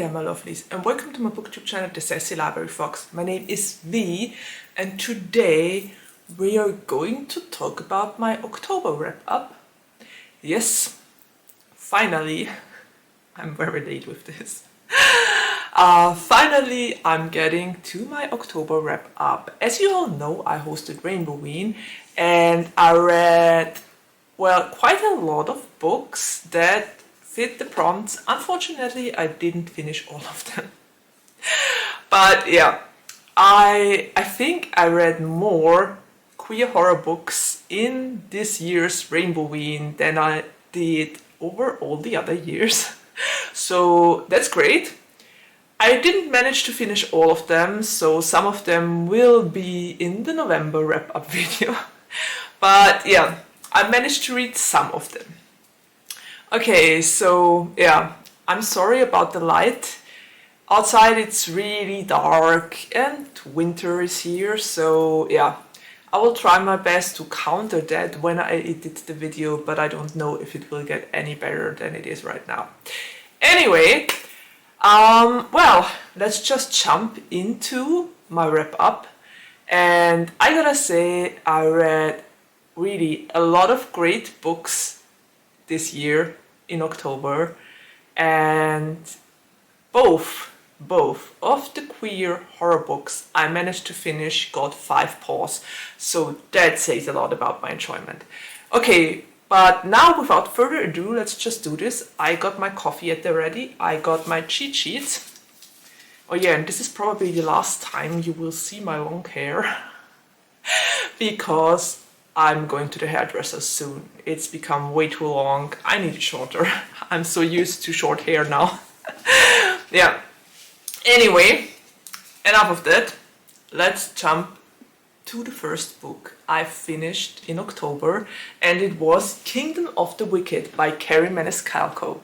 there, my lovelies, and welcome to my BookTube channel, The Sassy Library Fox. My name is V, and today we are going to talk about my October wrap-up. Yes, finally, I'm very late with this. Finally, I'm getting to my October wrap-up. As you all know, I hosted Rainbowween, and I read, well, quite a lot of books that fit the prompts. Unfortunately, I didn't finish all of them. But yeah, I think I read more queer horror books in this year's Rainbowween than I did over all the other years. So that's great. I didn't manage to finish all of them, so some of them will be in the November wrap-up video. But yeah, I managed to read some of them. Okay, so yeah, I'm sorry about the light. Outside it's really dark and winter is here, so yeah, I will try my best to counter that when I edit the video, but I don't know if it will get any better than it is right now. Anyway, well, let's just jump into my wrap-up. And I gotta say, I read really a lot of great books this year in October, and both of the queer horror books I managed to finish got 5 paws, so that says a lot about my enjoyment. Okay, but now without further ado, let's just do this. I got my coffee at the ready, I got my cheat sheets. Oh yeah, and this is probably the last time you will see my long hair because I'm going to the hairdresser soon. It's become way too long. I need it shorter. I'm so used to short hair now. Yeah. Anyway, enough of that. Let's jump to the first book I finished in October, and it was Kingdom of the Wicked by Kerri Maniscalco.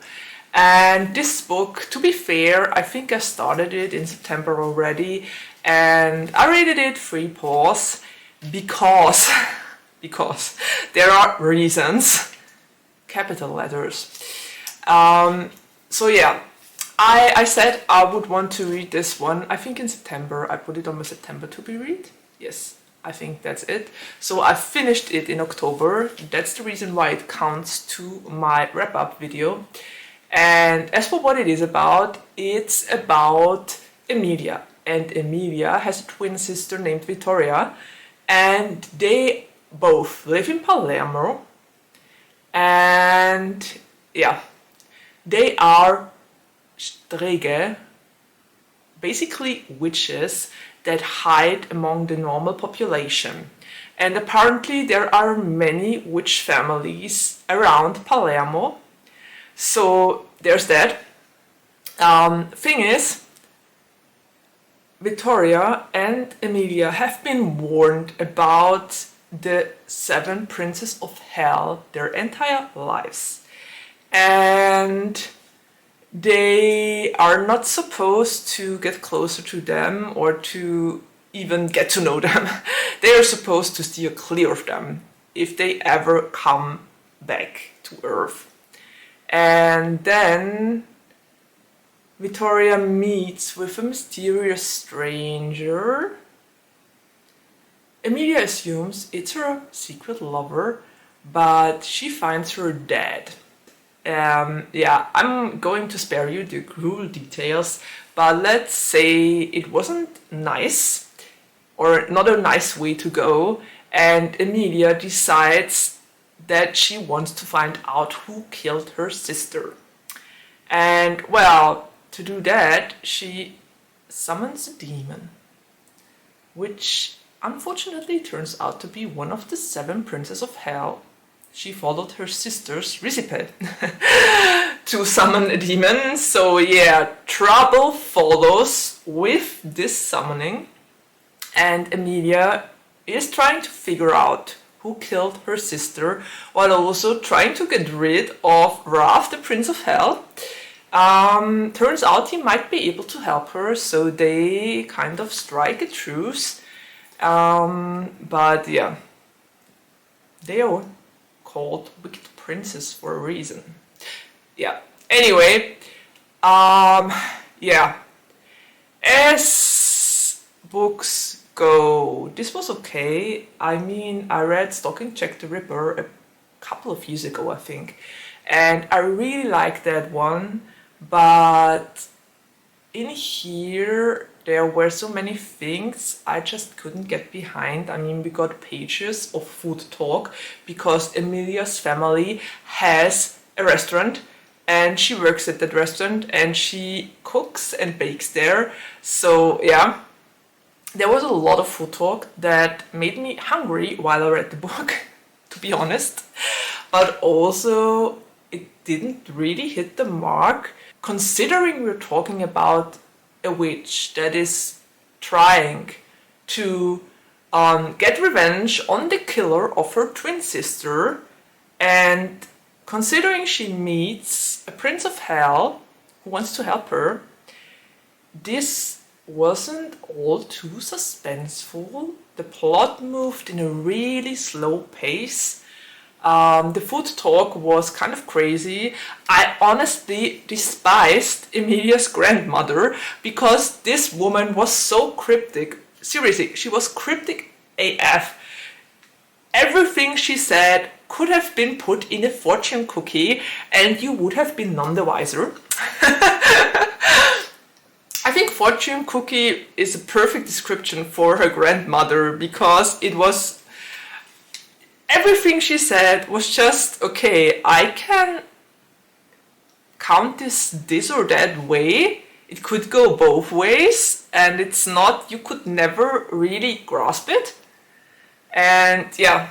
And this book, to be fair, I think I started it in September already, and I rated it 3 paws because there are reasons, capital letters. So yeah, I said I would want to read this one, I think in September. I put it on my September to be read. Yes, I think that's it. So I finished it in October. That's the reason why it counts to my wrap-up video. And as for what it is about, it's about Emilia. And Emilia has a twin sister named Vittoria, and they both live in Palermo, and yeah, they are Streghe, basically witches that hide among the normal population. And apparently there are many witch families around Palermo, so there's that. Thing is, Vittoria and Emilia have been warned about the 7 princes of hell their entire lives, and they are not supposed to get closer to them or to even get to know them. They are supposed to steer clear of them if they ever come back to Earth. And then Vittoria meets with a mysterious stranger. Emilia assumes it's her secret lover, but she finds her dead. Yeah, I'm going to spare you the cruel details, but let's say it wasn't nice, or not a nice way to go, and Emilia decides that she wants to find out who killed her sister. And well, to do that, she summons a demon, which unfortunately turns out to be one of the 7 princes of hell. She followed her sister's recipe to summon a demon, so yeah, trouble follows with this summoning, and Emilia is trying to figure out who killed her sister while also trying to get rid of Wrath, the Prince of Hell. Turns out he might be able to help her, so they kind of strike a truce. But yeah, they are called Wicked Princes for a reason. Yeah, anyway, yeah, as books go, this was okay. I mean, I read Stalking Jack the Ripper a couple of years ago, I think, and I really liked that one, but in here there were so many things I just couldn't get behind. I mean, we got pages of food talk because Emilia's family has a restaurant and she works at that restaurant and she cooks and bakes there. So yeah, there was a lot of food talk that made me hungry while I read the book, to be honest. But also, it didn't really hit the mark, considering we're talking about a witch that is trying to get revenge on the killer of her twin sister, and considering she meets a prince of hell who wants to help her, this wasn't all too suspenseful. The plot moved in a really slow pace. The food talk was kind of crazy. I honestly despised Emilia's grandmother because this woman was so cryptic. Seriously, she was cryptic AF. Everything she said could have been put in a fortune cookie and you would have been none the wiser. I think fortune cookie is a perfect description for her grandmother because it was... Everything she said was just, okay, I can count this or that way. It could go both ways, and it's not, you could never really grasp it. And yeah,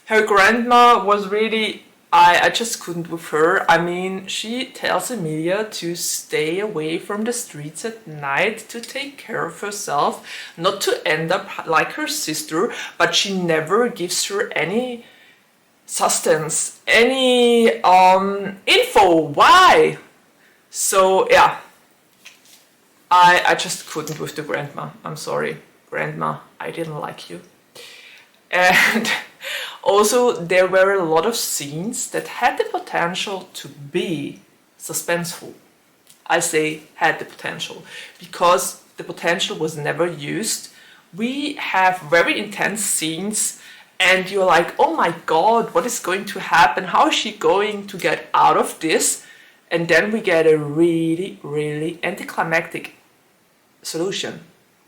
her grandma was really, I just couldn't with her. I mean, she tells Emilia to stay away from the streets at night, to take care of herself, not to end up like her sister, but she never gives her any sustenance, any info. Why? So yeah, I just couldn't with the grandma. I'm sorry, grandma, I didn't like you. And also, there were a lot of scenes that had the potential to be suspenseful. I say had the potential, because the potential was never used. We have very intense scenes and you're like, oh my god, what is going to happen? How is she going to get out of this? And then we get a really, really anticlimactic solution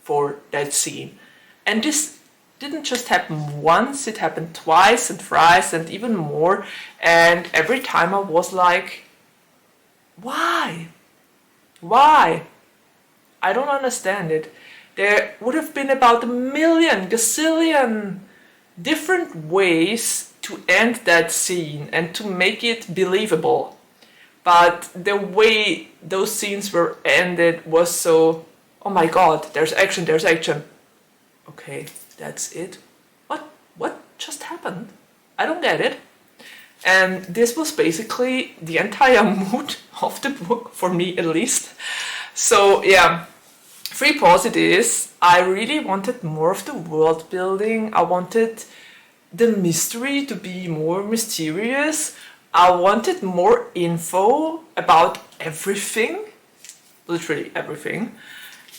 for that scene. And this didn't just happen once, it happened twice and thrice and even more, and every time I was like, why? I don't understand it. There would have been about a million, gazillion different ways to end that scene and to make it believable, but the way those scenes were ended was so, oh my god, there's action, okay, that's it. What just happened? I don't get it. And this was basically the entire mood of the book, for me at least. So yeah, 3 Paws it is. I really wanted more of the world building. I wanted the mystery to be more mysterious. I wanted more info about everything, literally everything.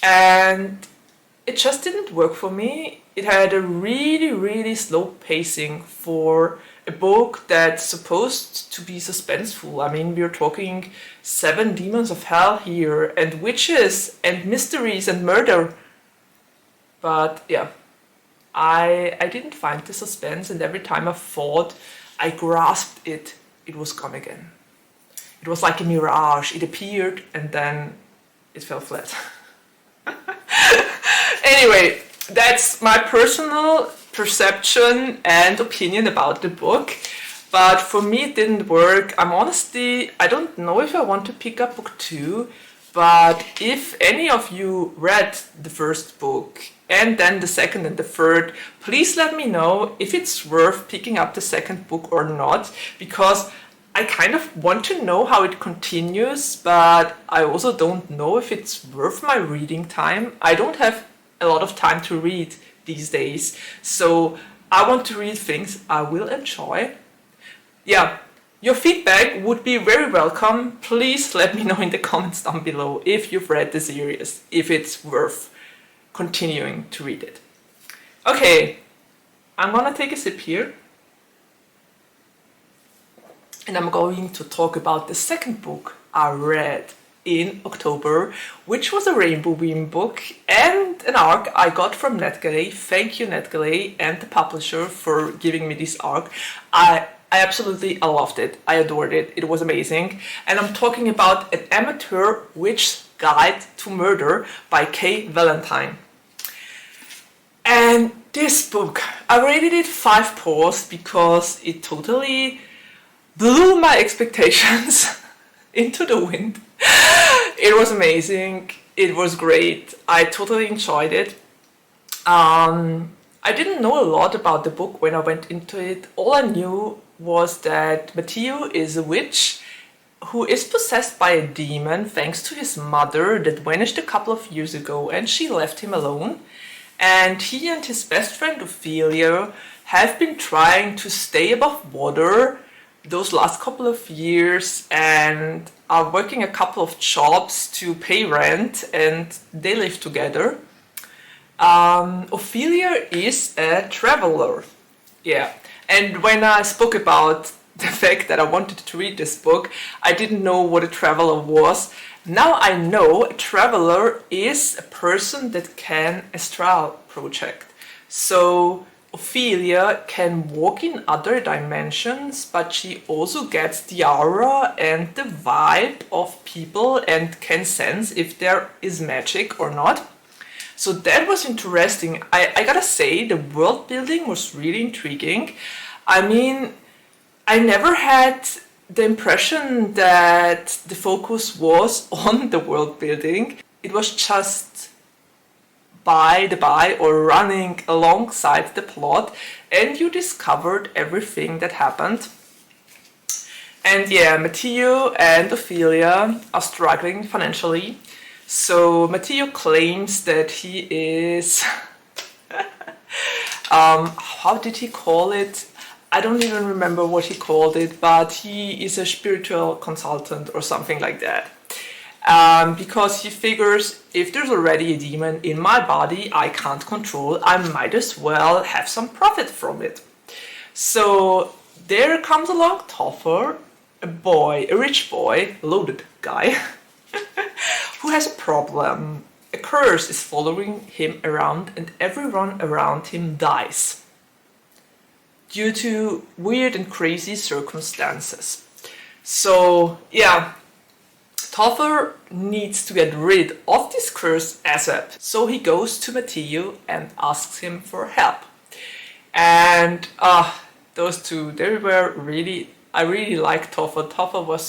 And it just didn't work for me. It had a really, really slow pacing for a book that's supposed to be suspenseful. I mean, we're talking 7 demons of hell here, and witches, and mysteries, and murder. But yeah, I didn't find the suspense, and every time I thought I grasped it, it was gone again. It was like a mirage. It appeared, and then it fell flat. Anyway, that's my personal perception and opinion about the book, but for me it didn't work. I don't know if I want to pick up book 2, but if any of you read the first book and then the second and the third, please let me know if it's worth picking up the second book or not, because I kind of want to know how it continues, but I also don't know if it's worth my reading time. I don't have a lot of time to read these days, so I want to read things I will enjoy. Yeah, Your feedback would be very welcome. Please let me know in the comments down below if you've read the series, if it's worth continuing to read it. Okay, I'm gonna take a sip here. And I'm going to talk about the second book I read in October, which was a Rainbow Wing book and an ARC I got from NetGalley. Thank you, NetGalley and the publisher, for giving me this ARC. I loved it. I adored it. It was amazing. And I'm talking about An Amateur Witch Guide to Murder by Valentin. And this book, I rated it 5 paws because it totally blew my expectations into the wind. It was amazing. It was great. I totally enjoyed it. I didn't know a lot about the book when I went into it. All I knew was that Matteo is a witch who is possessed by a demon thanks to his mother that vanished a couple of years ago, and she left him alone. And he and his best friend Ophelia have been trying to stay above water those last couple of years and are working a couple of jobs to pay rent, and they live together. Ophelia is a traveler. Yeah, and when I spoke about the fact that I wanted to read this book, I didn't know what a traveler was. Now I know a traveler is a person that can astral project. So Ophelia can walk in other dimensions, but she also gets the aura and the vibe of people and can sense if there is magic or not. So that was interesting. I gotta say, the world building was really intriguing. I mean, I never had the impression that the focus was on the world building. It was just by or running alongside the plot, and you discovered everything that happened. And yeah, Matteo and Ophelia are struggling financially. So Matteo claims that he is how did he call it? I don't even remember what he called it, but he is a spiritual consultant or something like that. Because he figures, if there's already a demon in my body I can't control, I might as well have some profit from it. So there comes along Thorn, a rich boy, loaded guy, who has a problem. A curse is following him around and everyone around him dies due to weird and crazy circumstances. So yeah, Thorn needs to get rid of this curse ASAP. So he goes to Matteo and asks him for help. And those two, I really liked Thorn. Thorn was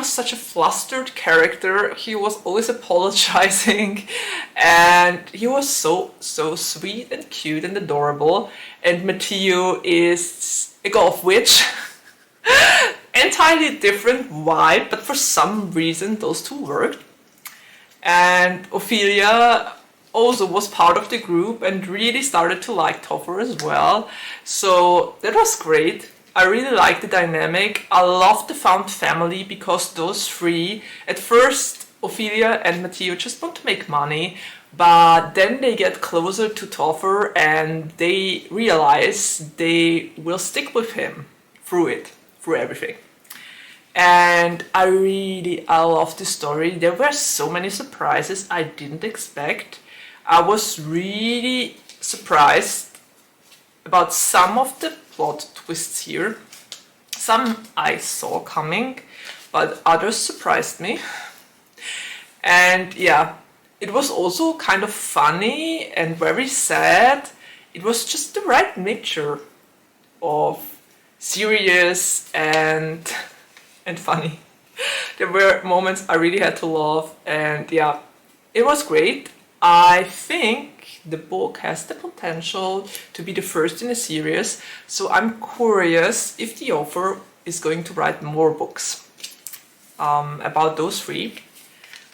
such a flustered character. He was always apologizing, and he was so sweet and cute and adorable. And Matteo is a golf witch. Entirely different vibe, but for some reason those two worked. And Ophelia also was part of the group and really started to like Thorn as well. So that was great. I really liked the dynamic. I loved the found family because those three, at first Ophelia and Matteo just want to make money, but then they get closer to Thorn and they realize they will stick with him through everything. And I love the story. There were so many surprises I didn't expect. I was really surprised about some of the plot twists here. Some I saw coming, but others surprised me. And yeah, it was also kind of funny and very sad. It was just the right mixture of serious and funny. There were moments I really had to laugh, and yeah, it was great. I think the book has the potential to be the first in a series, so I'm curious if the author is going to write more books about those three.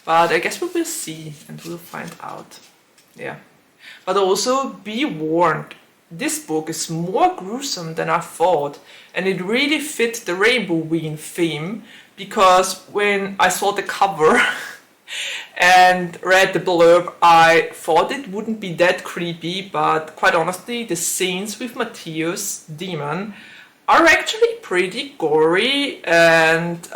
But I guess we will see and we'll find out. Yeah. But also be warned, this book is more gruesome than I thought, and it really fit the Rainbowween theme, because when I saw the cover and read the blurb, I thought it wouldn't be that creepy, but quite honestly, the scenes with Matthias, demon, are actually pretty gory and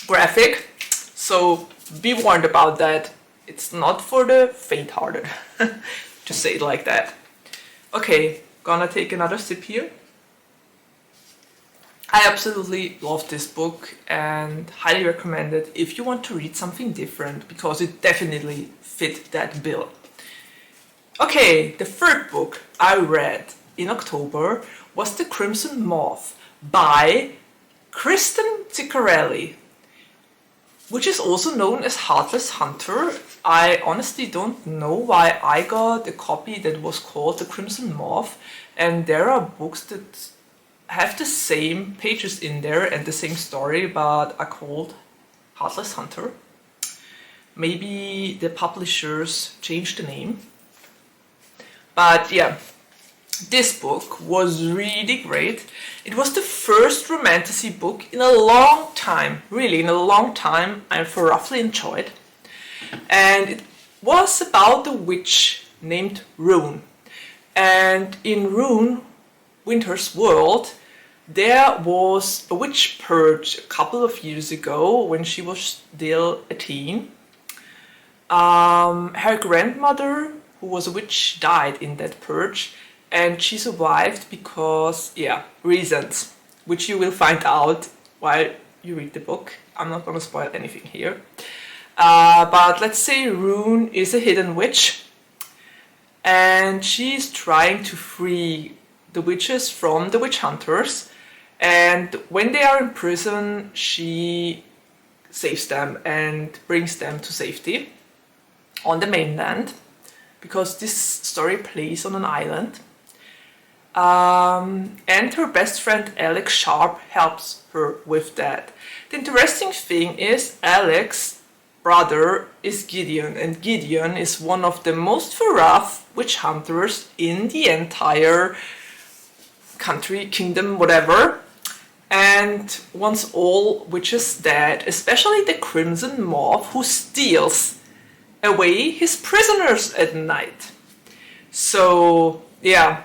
graphic, so be warned about that. It's not for the faint-hearted, to say it like that. Okay, gonna take another sip here. I absolutely love this book and highly recommend it if you want to read something different, because it definitely fit that bill. Okay, the third book I read in October was The Crimson Moth by Kristen Ciccarelli, which is also known as Heartless Hunter. I honestly don't know why I got a copy that was called The Crimson Moth, and there are books that have the same pages in there and the same story but are called Heartless Hunter. Maybe the publishers changed the name. But yeah, this book was really great. It was the first romantasy book in a long time, really in a long time, I thoroughly enjoyed. And it was about a witch named Rune. And in Rune, Winter's World, there was a witch purge a couple of years ago when she was still a teen. Her grandmother, who was a witch, died in that purge, and she survived because, yeah, reasons, which you will find out while you read the book. I'm not going to spoil anything here. But let's say Rune is a hidden witch, and she's trying to free the witches from the witch hunters, and when they are in prison, she saves them and brings them to safety on the mainland, because this story plays on an island. And her best friend Alex Sharp helps her with that. The interesting thing is Alex's brother is Gideon, and Gideon is one of the most feroz witch hunters in the entire country, kingdom, whatever, and wants all witches dead, especially the Crimson Moth, who steals away his prisoners at night. So yeah,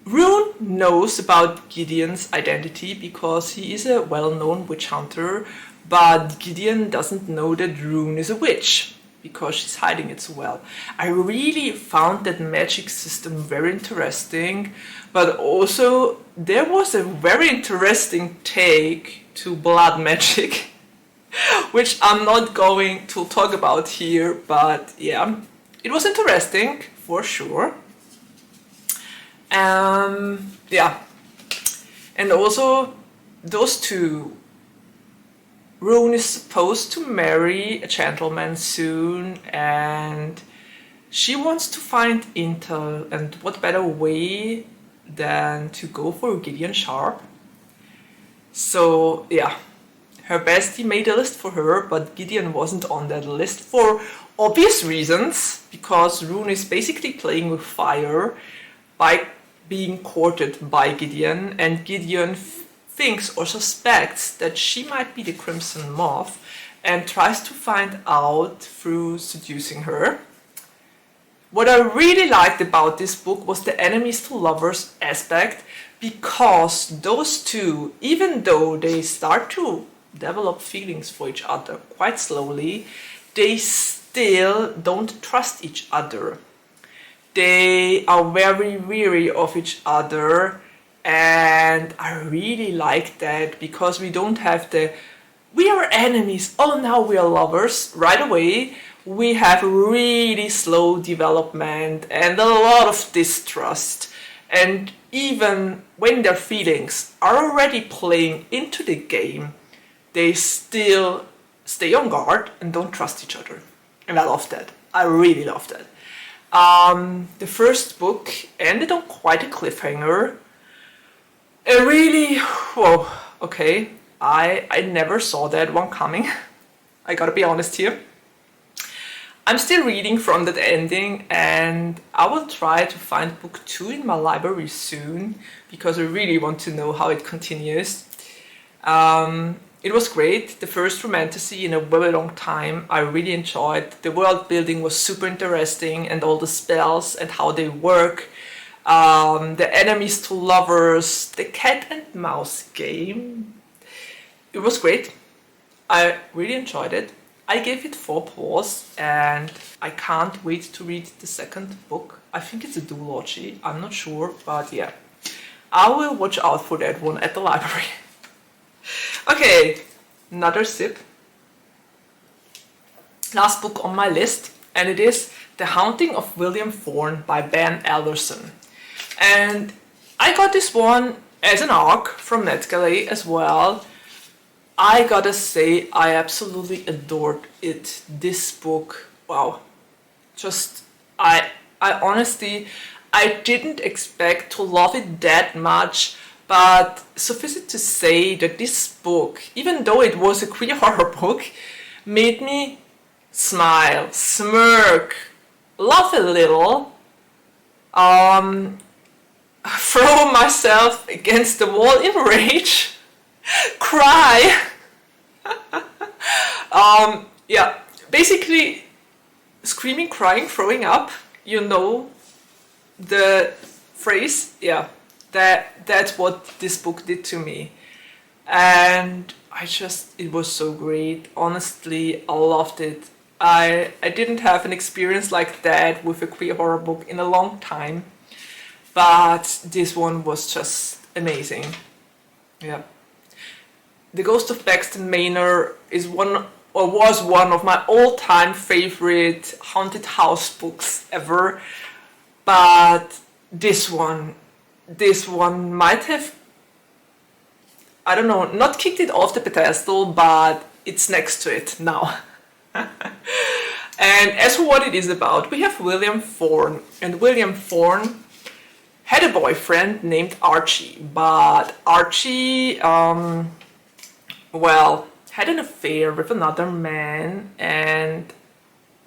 Rune knows about Gideon's identity because he is a well-known witch hunter, but Gideon doesn't know that Rune is a witch because she's hiding it so well. I really found that magic system very interesting, but also there was a very interesting take to blood magic, which I'm not going to talk about here, but yeah, it was interesting for sure. Yeah, and also those two, Rune is supposed to marry a gentleman soon, and she wants to find intel, and what better way than to go for Gideon Sharp. So yeah, her bestie made a list for her, but Gideon wasn't on that list for obvious reasons, because Rune is basically playing with fire by being courted by Gideon, and Gideon thinks or suspects that she might be the Crimson Moth and tries to find out through seducing her. What I really liked about this book was the enemies to lovers aspect, because those two, even though they start to develop feelings for each other quite slowly, they still don't trust each other. They are very weary of each other, and I really like that, because we don't have the we are enemies, oh now we are lovers right away. We have really slow development and a lot of distrust, and even when their feelings are already playing into the game, they still stay on guard and don't trust each other. And I love that. I really love that. The first book ended on quite a cliffhanger. It really, whoa, okay, I never saw that one coming. I gotta be honest here. I'm still reading from that ending, and I will try to find book 2 in my library soon because I really want to know how it continues. It was great, the first romantasy in a very long time. I really enjoyed. The world building was super interesting, and all the spells and how they work. The enemies to lovers, the cat and mouse game. It was great. I really enjoyed it. I gave it 4 paws, and I can't wait to read the second book. I think it's a duology, I'm not sure, but yeah. I will watch out for that one at the library. Okay, another sip. Last book on my list, and it is The Haunting of William Thorn by Ben Alderson. And I got this one as an ARC from NetGalley as well. I gotta say, I absolutely adored it. This book, wow. Just, I honestly, I didn't expect to love it that much, but suffice it to say that this book, even though it was a queer horror book, made me smile, smirk, laugh a little, throw myself against the wall in rage, cry. Yeah, basically screaming, crying, throwing up, you know the phrase. Yeah, that's what this book did to me, and it was so great. Honestly, I loved it. I didn't have an experience like that with a queer horror book in a long time, but this one was just amazing. Yeah. The Ghost of Paxton Manor is was one of my all-time favorite haunted house books ever, but this one might have, I don't know, not kicked it off the pedestal, but it's next to it now. And as for what it is about, we have William Thorn, and William Thorn had a boyfriend named Archie, but Archie, well, had an affair with another man, and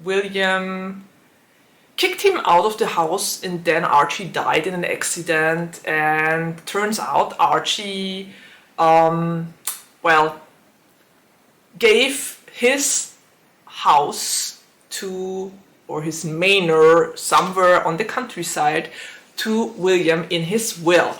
William kicked him out of the house, and then Archie died in an accident, and turns out Archie, well, gave his house to, or his manor somewhere on the countryside, to William in his will.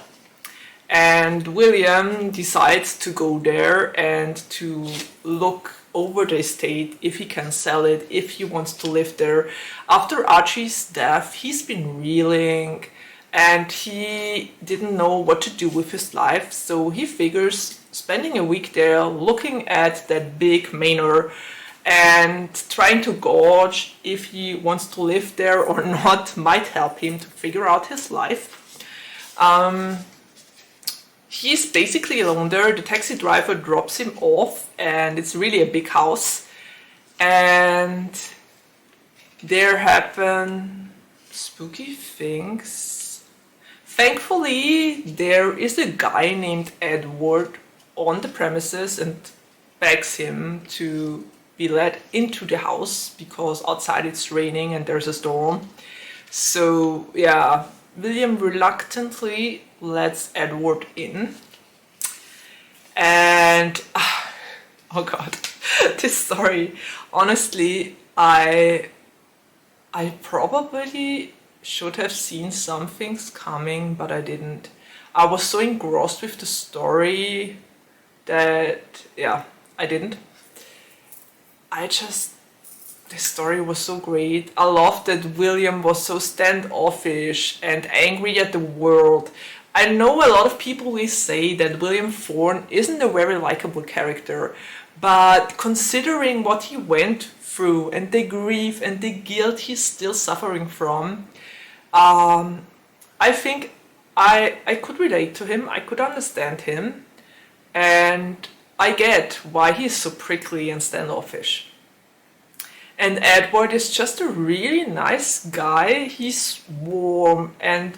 And William decides to go there and to look over the estate, if he can sell it, if he wants to live there. After Archie's death, he's been reeling and he didn't know what to do with his life, so he figures spending a week there looking at that big manor and trying to gauge if he wants to live there or not might help him to figure out his life. He's basically alone there. The taxi driver drops him off, and it's really a big house. And there happen spooky things. Thankfully, there is a guy named Edward on the premises and begs him to be let into the house because outside it's raining and there's a storm. So yeah, William reluctantly lets Edward in, and oh god, this story, honestly, I probably should have seen some things coming, but I didn't. I was so engrossed with the story that, yeah, I didn't. This story was so great. I loved that William was so standoffish and angry at the world. I know a lot of people will say that William Thorn isn't a very likable character, but considering what he went through and the grief and the guilt he's still suffering from, I think I could relate to him, I could understand him, and I get why he's so prickly and standoffish. And Edward is just a really nice guy. He's warm and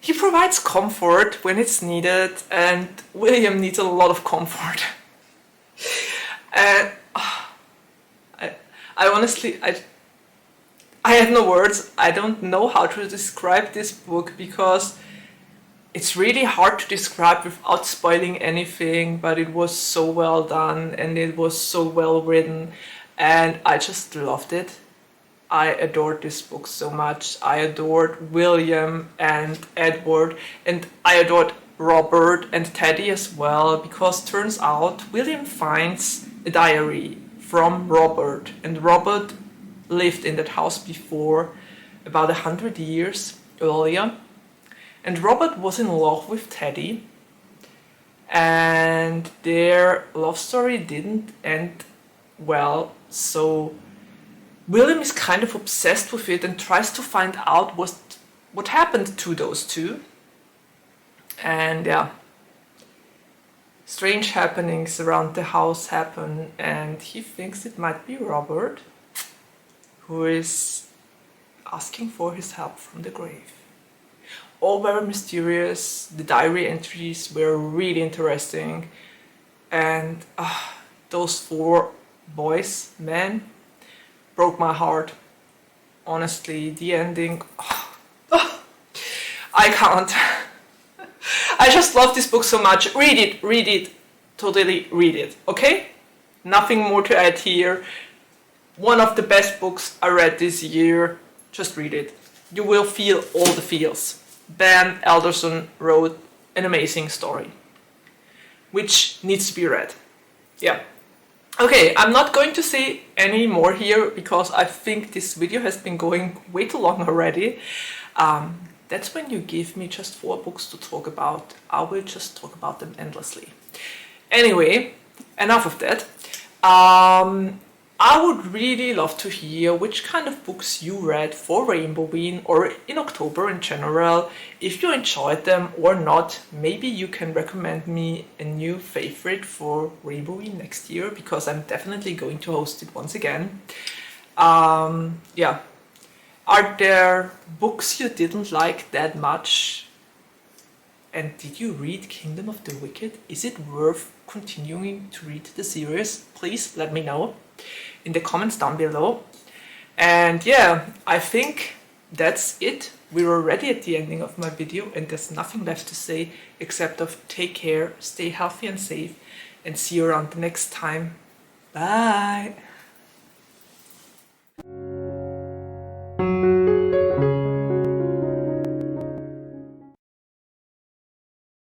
he provides comfort when it's needed, and William needs a lot of comfort. And I honestly, I have no words. I don't know how to describe this book because it's really hard to describe without spoiling anything, but it was so well done and it was so well written and I just loved it. I adored this book so much. I adored William and Edward, and I adored Robert and Teddy as well, because turns out William finds a diary from Robert, and Robert lived in that house before, about 100 years earlier. And Robert was in love with Teddy, and their love story didn't end well, so William is kind of obsessed with it and tries to find out what happened to those two. And yeah, strange happenings around the house happen, and he thinks it might be Robert who is asking for his help from the grave. All very mysterious. The diary entries were really interesting, and those 4 men broke my heart. Honestly, the ending, I can't. I just love this book so much. Read it, totally read it, okay? Nothing more to add here. One of the best books I read this year. Just read it. You will feel all the feels. Ben Alderson wrote an amazing story, which needs to be read. Yeah. Okay, I'm not going to say any more here because I think this video has been going way too long already. That's when you give me just 4 books to talk about. I will just talk about them endlessly. Anyway, enough of that. I would really love to hear which kind of books you read for Rainbowween or in October in general. If you enjoyed them or not, maybe you can recommend me a new favorite for Rainbowween next year, because I'm definitely going to host it once again. Yeah. Are there books you didn't like that much? And did you read Kingdom of the Wicked? Is it worth continuing to read the series? Please let me know in the comments down below. And yeah, I think that's it. We're already at the ending of my video and there's nothing left to say except of take care, stay healthy and safe, and see you around the next time. Bye!